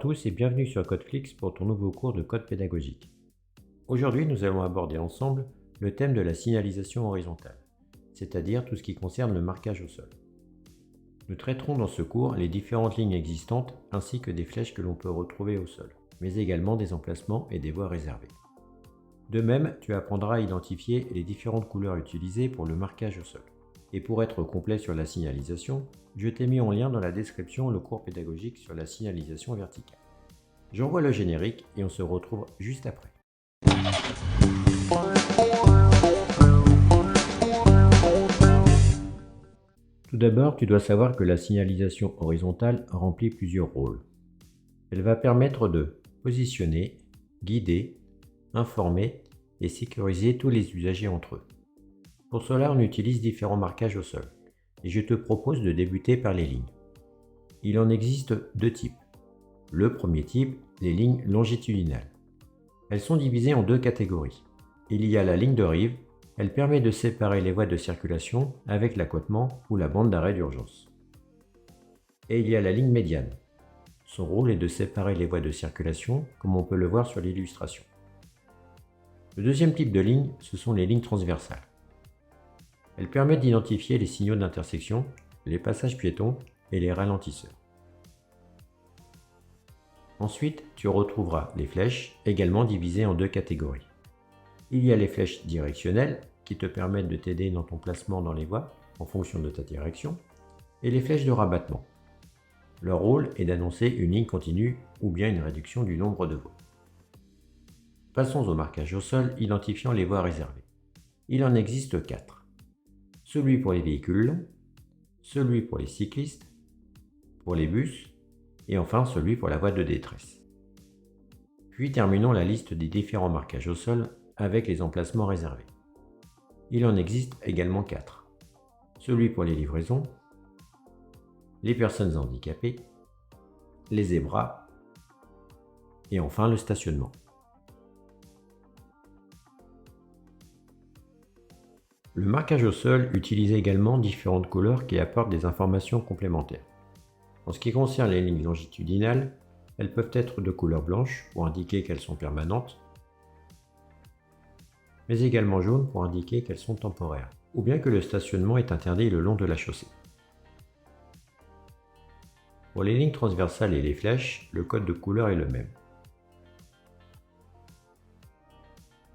tous et bienvenue sur CodeFlix pour ton nouveau cours de code pédagogique. Aujourd'hui, nous allons aborder ensemble le thème de la signalisation horizontale, c'est-à-dire tout ce qui concerne le marquage au sol. Nous traiterons dans ce cours les différentes lignes existantes ainsi que des flèches que l'on peut retrouver au sol, mais également des emplacements et des voies réservées. De même, tu apprendras à identifier les différentes couleurs utilisées pour le marquage au sol. Et pour être complet sur la signalisation, je t'ai mis en lien dans la description le cours pédagogique sur la signalisation verticale. J'envoie le générique et on se retrouve juste après. Tout d'abord, tu dois savoir que la signalisation horizontale remplit plusieurs rôles. Elle va permettre de positionner, guider, informer et sécuriser tous les usagers entre eux. Pour cela, on utilise différents marquages au sol, et je te propose de débuter par les lignes. Il en existe deux types. Le premier type, les lignes longitudinales. Elles sont divisées en deux catégories. Il y a la ligne de rive, elle permet de séparer les voies de circulation avec l'accotement ou la bande d'arrêt d'urgence. Et il y a la ligne médiane. Son rôle est de séparer les voies de circulation, comme on peut le voir sur l'illustration. Le deuxième type de ligne, ce sont les lignes transversales. Elles permettent d'identifier les signaux d'intersection, les passages piétons et les ralentisseurs. Ensuite, tu retrouveras les flèches, également divisées en deux catégories. Il y a les flèches directionnelles, qui te permettent de t'aider dans ton placement dans les voies, en fonction de ta direction, et les flèches de rabattement. Leur rôle est d'annoncer une ligne continue ou bien une réduction du nombre de voies. Passons au marquage au sol, identifiant les voies réservées. Il en existe 4. Celui pour les véhicules, celui pour les cyclistes, pour les bus, et enfin celui pour la voie de détresse. Puis terminons la liste des différents marquages au sol avec les emplacements réservés. Il en existe également 4. Celui pour les livraisons, les personnes handicapées, les zébras, et enfin le stationnement. Le marquage au sol utilise également différentes couleurs qui apportent des informations complémentaires. En ce qui concerne les lignes longitudinales, elles peuvent être de couleur blanche pour indiquer qu'elles sont permanentes, mais également jaune pour indiquer qu'elles sont temporaires, ou bien que le stationnement est interdit le long de la chaussée. Pour les lignes transversales et les flèches, le code de couleur est le même.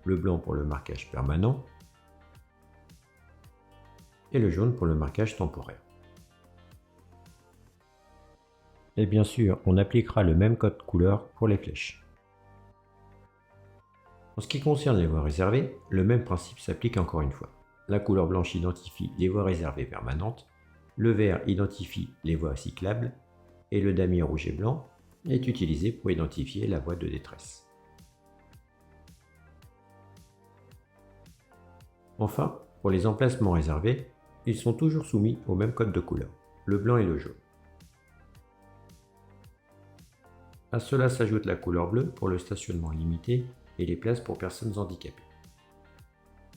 Le blanc pour le marquage permanent, et le jaune pour le marquage temporaire. Et bien sûr, on appliquera le même code couleur pour les flèches. En ce qui concerne les voies réservées, le même principe s'applique encore une fois. La couleur blanche identifie les voies réservées permanentes, le vert identifie les voies cyclables, et le damier rouge et blanc est utilisé pour identifier la voie de détresse. Enfin, pour les emplacements réservés, ils sont toujours soumis au même code de couleur, le blanc et le jaune. À cela s'ajoute la couleur bleue pour le stationnement limité et les places pour personnes handicapées.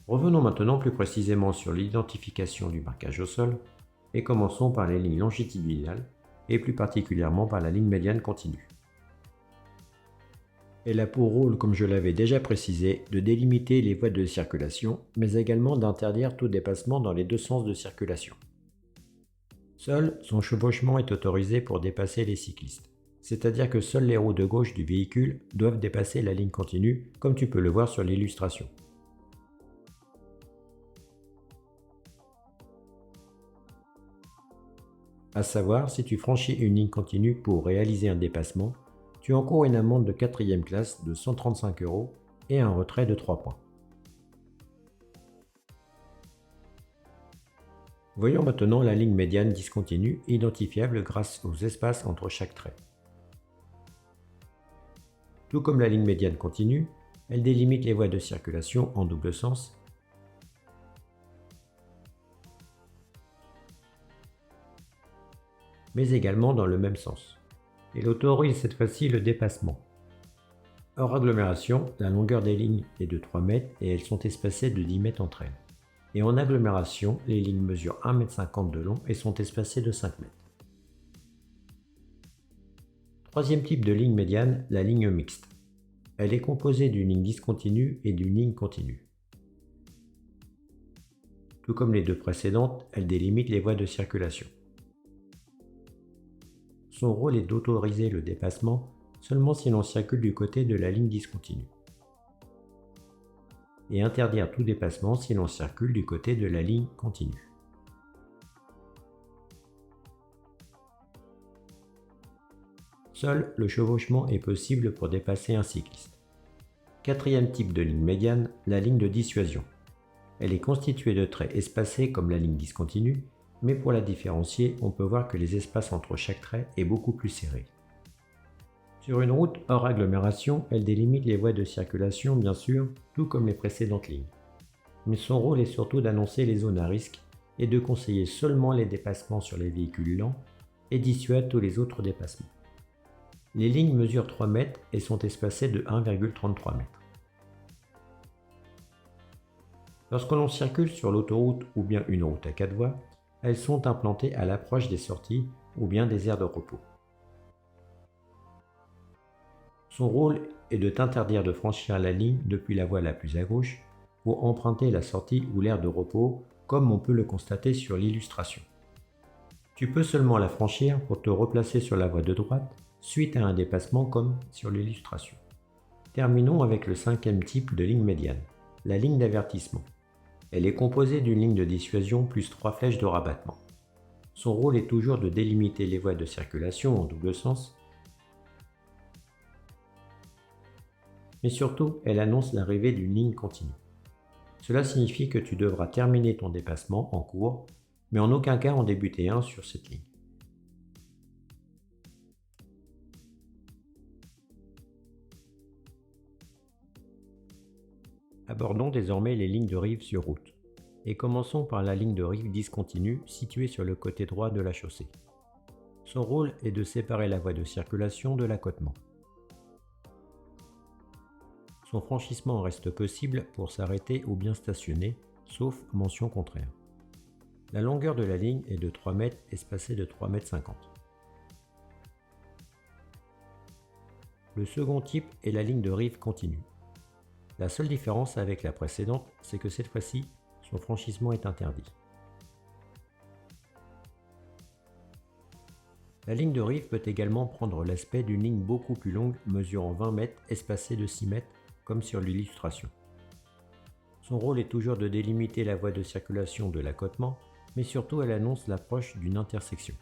Revenons maintenant plus précisément sur l'identification du marquage au sol et commençons par les lignes longitudinales et plus particulièrement par la ligne médiane continue. Elle a pour rôle, comme je l'avais déjà précisé, de délimiter les voies de circulation, mais également d'interdire tout dépassement dans les deux sens de circulation. Seul son chevauchement est autorisé pour dépasser les cyclistes, c'est-à-dire que seules les roues de gauche du véhicule doivent dépasser la ligne continue, comme tu peux le voir sur l'illustration. À savoir, si tu franchis une ligne continue pour réaliser un dépassement, tu encours une amende de 4e classe de 135 € et un retrait de 3 points. Voyons maintenant la ligne médiane discontinue identifiable grâce aux espaces entre chaque trait. Tout comme la ligne médiane continue, elle délimite les voies de circulation en double sens mais également dans le même sens. Elle autorise cette fois-ci le dépassement. Hors agglomération, la longueur des lignes est de 3 mètres et elles sont espacées de 10 mètres entre elles. Et en agglomération, les lignes mesurent 1,50 m de long et sont espacées de 5 mètres. Troisième type de ligne médiane, la ligne mixte. Elle est composée d'une ligne discontinue et d'une ligne continue. Tout comme les deux précédentes, elle délimite les voies de circulation. Son rôle est d'autoriser le dépassement seulement si l'on circule du côté de la ligne discontinue, et interdire tout dépassement si l'on circule du côté de la ligne continue. Seul le chevauchement est possible pour dépasser un cycliste. Quatrième type de ligne médiane, la ligne de dissuasion. Elle est constituée de traits espacés comme la ligne discontinue, mais pour la différencier, on peut voir que les espaces entre chaque trait est beaucoup plus serré. Sur une route hors agglomération, elle délimite les voies de circulation bien sûr, tout comme les précédentes lignes. Mais son rôle est surtout d'annoncer les zones à risque et de conseiller seulement les dépassements sur les véhicules lents et dissuade tous les autres dépassements. Les lignes mesurent 3 mètres et sont espacées de 1,33 m. Lorsque l'on circule sur l'autoroute ou bien une route à 4 voies, elles sont implantées à l'approche des sorties ou bien des aires de repos. Son rôle est de t'interdire de franchir la ligne depuis la voie la plus à gauche pour emprunter la sortie ou l'aire de repos, comme on peut le constater sur l'illustration. Tu peux seulement la franchir pour te replacer sur la voie de droite suite à un dépassement comme sur l'illustration. Terminons avec le cinquième type de ligne médiane, la ligne d'avertissement. Elle est composée d'une ligne de dissuasion plus 3 flèches de rabattement. Son rôle est toujours de délimiter les voies de circulation en double sens, mais surtout, elle annonce l'arrivée d'une ligne continue. Cela signifie que tu devras terminer ton dépassement en cours, mais en aucun cas en débuter un sur cette ligne. Abordons désormais les lignes de rive sur route, et commençons par la ligne de rive discontinue située sur le côté droit de la chaussée. Son rôle est de séparer la voie de circulation de l'accotement. Son franchissement reste possible pour s'arrêter ou bien stationner, sauf mention contraire. La longueur de la ligne est de 3 mètres espacée de 3,50 m. Le second type est la ligne de rive continue. La seule différence avec la précédente, c'est que cette fois-ci, son franchissement est interdit. La ligne de rive peut également prendre l'aspect d'une ligne beaucoup plus longue mesurant 20 mètres espacée de 6 mètres comme sur l'illustration. Son rôle est toujours de délimiter la voie de circulation de l'accotement, mais surtout elle annonce l'approche d'une intersection.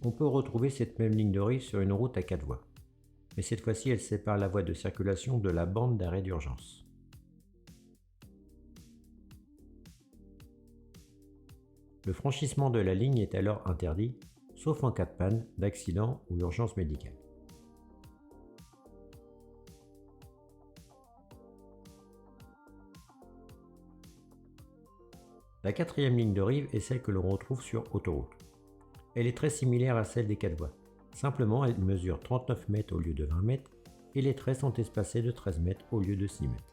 On peut retrouver cette même ligne de rive sur une route à 4 voies, mais cette fois-ci elle sépare la voie de circulation de la bande d'arrêt d'urgence. Le franchissement de la ligne est alors interdit, sauf en cas de panne, d'accident ou urgence médicale. La quatrième ligne de rive est celle que l'on retrouve sur autoroute. Elle est très similaire à celle des 4 voies. Simplement, elle mesure 39 mètres au lieu de 20 mètres et les traits sont espacés de 13 mètres au lieu de 6 mètres.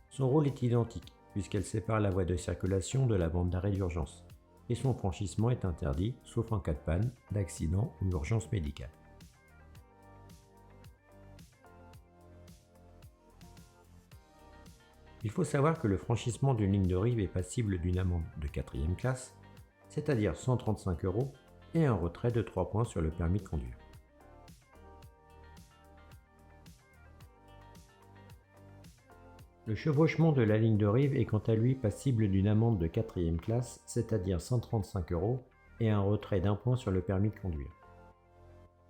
Son rôle est identique puisqu'elle sépare la voie de circulation de la bande d'arrêt d'urgence et son franchissement est interdit sauf en cas de panne, d'accident ou urgence médicale. Il faut savoir que le franchissement d'une ligne de rive est passible d'une amende de 4e classe, c'est-à-dire 135 € et un retrait de 3 points sur le permis de conduire. Le chevauchement de la ligne de rive est quant à lui passible d'une amende de 4e classe, c'est-à-dire 135 € et un retrait d'1 point sur le permis de conduire.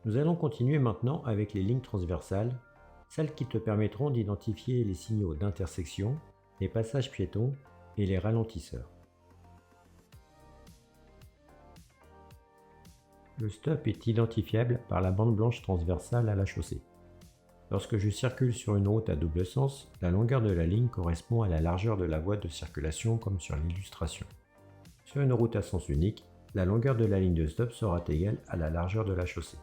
Nous allons continuer maintenant avec les lignes transversales, celles qui te permettront d'identifier les signaux d'intersection, les passages piétons et les ralentisseurs. Le stop est identifiable par la bande blanche transversale à la chaussée. Lorsque je circule sur une route à double sens, la longueur de la ligne correspond à la largeur de la voie de circulation comme sur l'illustration. Sur une route à sens unique, la longueur de la ligne de stop sera égale à la largeur de la chaussée.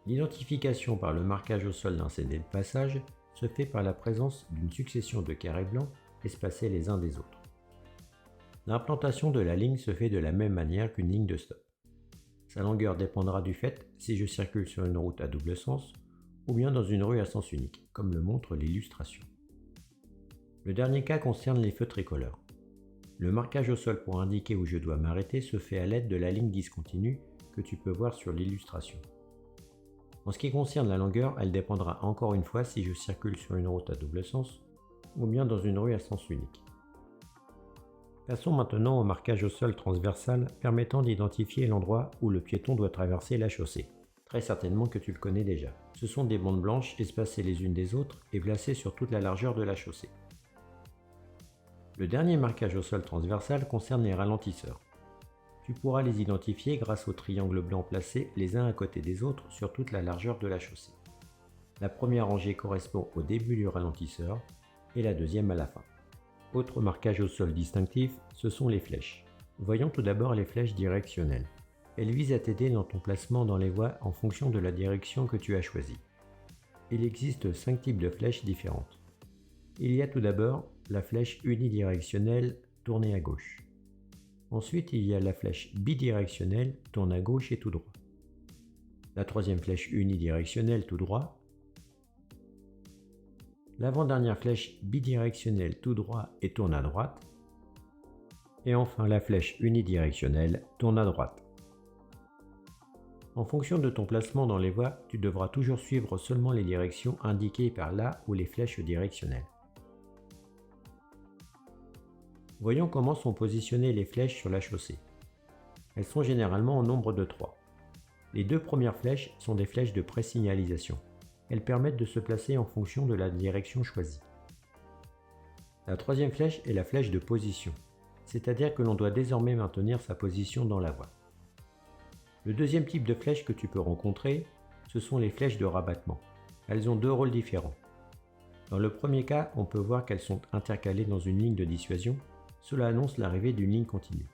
L'identification par le marquage au sol d'un CD de passage se fait par la présence d'une succession de carrés blancs espacés les uns des autres. L'implantation de la ligne se fait de la même manière qu'une ligne de stop. Sa longueur dépendra du fait si je circule sur une route à double sens ou bien dans une rue à sens unique, comme le montre l'illustration. Le dernier cas concerne les feux tricolores. Le marquage au sol pour indiquer où je dois m'arrêter se fait à l'aide de la ligne discontinue que tu peux voir sur l'illustration. En ce qui concerne la longueur, elle dépendra encore une fois si je circule sur une route à double sens ou bien dans une rue à sens unique. Passons maintenant au marquage au sol transversal permettant d'identifier l'endroit où le piéton doit traverser la chaussée. Très certainement que tu le connais déjà. Ce sont des bandes blanches espacées les unes des autres et placées sur toute la largeur de la chaussée. Le dernier marquage au sol transversal concerne les ralentisseurs. Tu pourras les identifier grâce aux triangles blancs placés les uns à côté des autres sur toute la largeur de la chaussée. La première rangée correspond au début du ralentisseur et la deuxième à la fin. Autre marquage au sol distinctif, ce sont les flèches. Voyons tout d'abord les flèches directionnelles. Elles visent à t'aider dans ton placement dans les voies en fonction de la direction que tu as choisie. Il existe 5 types de flèches différentes. Il y a tout d'abord la flèche unidirectionnelle tournée à gauche. Ensuite, il y a la flèche bidirectionnelle tourne à gauche et tout droit. La troisième flèche unidirectionnelle tout droit. L'avant-dernière flèche bidirectionnelle tout droit et tourne à droite. Et enfin la flèche unidirectionnelle tourne à droite. En fonction de ton placement dans les voies, tu devras toujours suivre seulement les directions indiquées par là ou les flèches directionnelles. Voyons comment sont positionnées les flèches sur la chaussée. Elles sont généralement au nombre de 3. Les 2 premières flèches sont des flèches de présignalisation. Elles permettent de se placer en fonction de la direction choisie. La troisième flèche est la flèche de position, c'est-à-dire que l'on doit désormais maintenir sa position dans la voie. Le deuxième type de flèche que tu peux rencontrer, ce sont les flèches de rabattement. Elles ont 2 rôles différents. Dans le premier cas, on peut voir qu'elles sont intercalées dans une ligne de dissuasion. Cela annonce l'arrivée d'une ligne continue.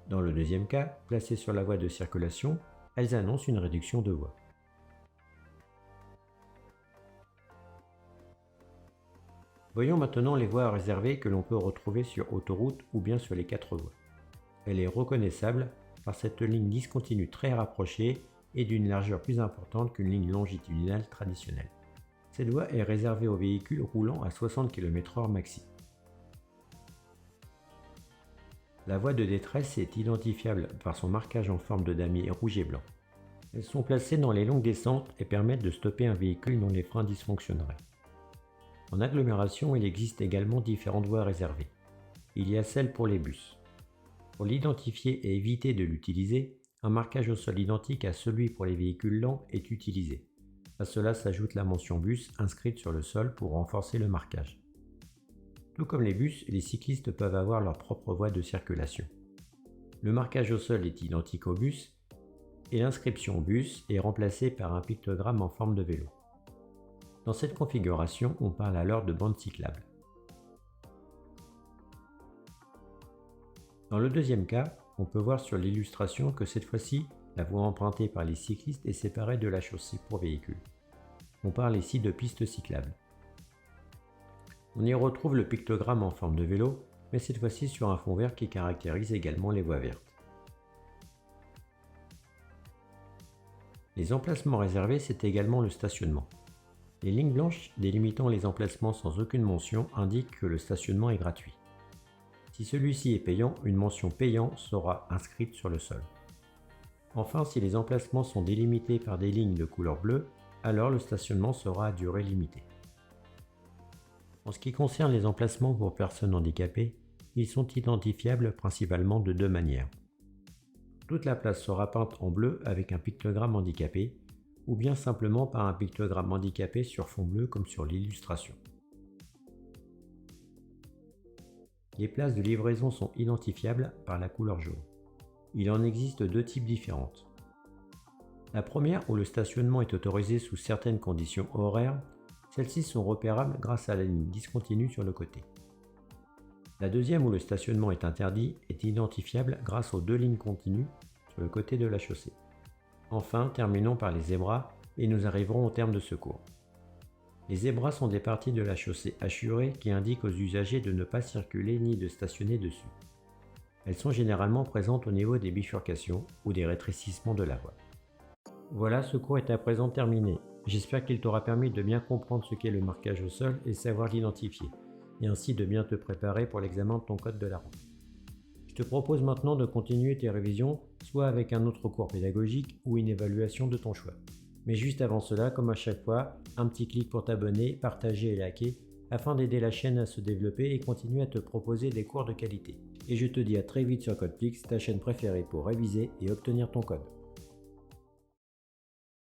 Dans le deuxième cas, placées sur la voie de circulation, elles annoncent une réduction de voie. Voyons maintenant les voies réservées que l'on peut retrouver sur autoroute ou bien sur les 4 voies. Elle est reconnaissable par cette ligne discontinue très rapprochée et d'une largeur plus importante qu'une ligne longitudinale traditionnelle. Cette voie est réservée aux véhicules roulant à 60 km/h maxi. La voie de détresse est identifiable par son marquage en forme de damier rouge et blanc. Elles sont placées dans les longues descentes et permettent de stopper un véhicule dont les freins dysfonctionneraient. En agglomération, il existe également différentes voies réservées. Il y a celle pour les bus. Pour l'identifier et éviter de l'utiliser, un marquage au sol identique à celui pour les véhicules lents est utilisé. À cela s'ajoute la mention bus inscrite sur le sol pour renforcer le marquage. Tout comme les bus, les cyclistes peuvent avoir leur propre voie de circulation. Le marquage au sol est identique au bus et l'inscription bus est remplacée par un pictogramme en forme de vélo. Dans cette configuration, on parle alors de bande cyclable. Dans le deuxième cas, on peut voir sur l'illustration que cette fois-ci, la voie empruntée par les cyclistes est séparée de la chaussée pour véhicules. On parle ici de piste cyclable. On y retrouve le pictogramme en forme de vélo, mais cette fois-ci sur un fond vert qui caractérise également les voies vertes. Les emplacements réservés, c'est également le stationnement. Les lignes blanches délimitant les emplacements sans aucune mention indiquent que le stationnement est gratuit. Si celui-ci est payant, une mention payant sera inscrite sur le sol. Enfin, si les emplacements sont délimités par des lignes de couleur bleue, alors le stationnement sera à durée limitée. En ce qui concerne les emplacements pour personnes handicapées, ils sont identifiables principalement de 2 manières. Toute la place sera peinte en bleu avec un pictogramme handicapé, ou bien simplement par un pictogramme handicapé sur fond bleu comme sur l'illustration. Les places de livraison sont identifiables par la couleur jaune. Il en existe 2 types différentes. La première, où le stationnement est autorisé sous certaines conditions horaires, celles-ci sont repérables grâce à la ligne discontinue sur le côté. La deuxième, où le stationnement est interdit, est identifiable grâce aux 2 lignes continues sur le côté de la chaussée. Enfin, terminons par les zébras et nous arriverons au terme de ce cours. Les zébras sont des parties de la chaussée hachurée qui indiquent aux usagers de ne pas circuler ni de stationner dessus. Elles sont généralement présentes au niveau des bifurcations ou des rétrécissements de la voie. Voilà, ce cours est à présent terminé. J'espère qu'il t'aura permis de bien comprendre ce qu'est le marquage au sol et savoir l'identifier, et ainsi de bien te préparer pour l'examen de ton code de la route. Je te propose maintenant de continuer tes révisions, soit avec un autre cours pédagogique ou une évaluation de ton choix. Mais juste avant cela, comme à chaque fois, un petit clic pour t'abonner, partager et liker, afin d'aider la chaîne à se développer et continuer à te proposer des cours de qualité. Et je te dis à très vite sur Codeflix, ta chaîne préférée pour réviser et obtenir ton code.